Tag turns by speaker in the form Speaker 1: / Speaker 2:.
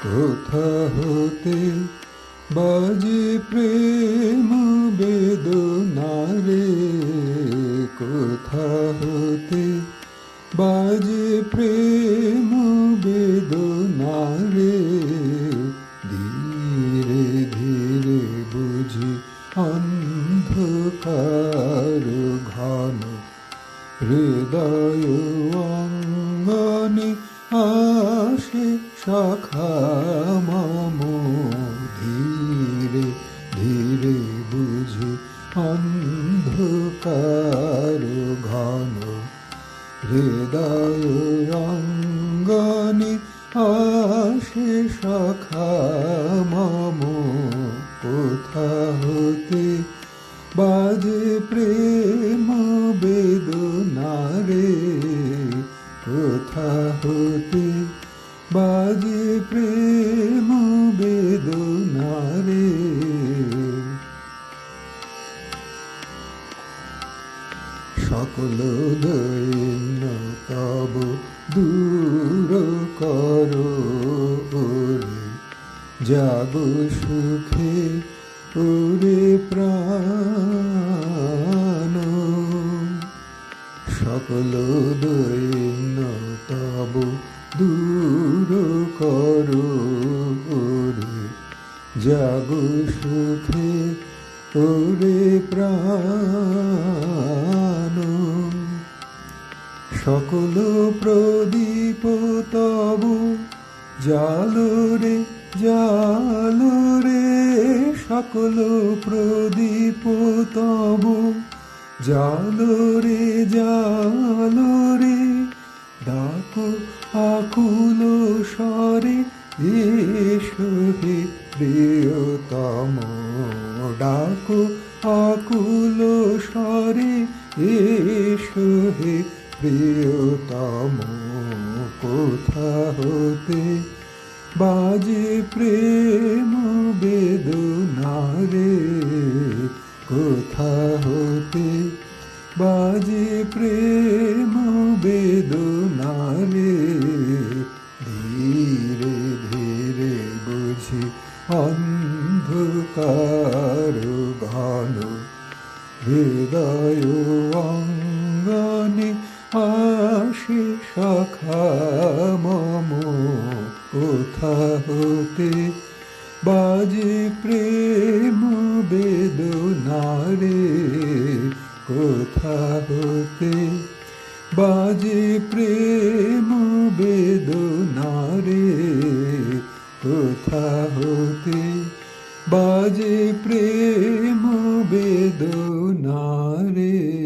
Speaker 1: কোথা হতে বাজে প্রেম বেদনা রে, কোথা হতে বাজে প্রেম বেদনা রে। ধীরে ধীরে বুঝি অন্ধকার ঘন হৃদয় অঙ্গনে আসে শাখা মম। ধীরে ধীরে বুঝি অন্ধকার ঘন হৃদয় অঙ্গনে আসে শাখা মম। কোথা হতে বাজে প্রেম বেদনা রে, কোথা হতে বাজে প্রেম বেদনা রে। সকল দৈন্য তব দূর করো রে, যাব সুখে ওরে প্রাণ। সকল দৈন্য তব দূর করো রে, যাব সুখে ওরে প্রাণ। সকল প্রদীপ তব জালো রে জালো রে, সকল প্রদীপ তব জালো রে জালো রে। ডাকো আকুল স্বরে এসো হে প্রিয়তম, ডাকো আকুল স্বরে এসো হে প্রিয়তম। কোথা হতে বাজে প্রেম বেদনা রে, কোথা হতে বাজে প্রেম বেদনা রে। ধীরে ধীরে বুঝি অন্ধকার ঘন হৃদয় অঙ্গনে আসে শাখা মম। কোথা হতে বাজে প্রেম বেদনা রে, কোথা হতে বাজে প্রেম বেদনা রে, কোথা হতে বাজে প্রেম বেদনা রে।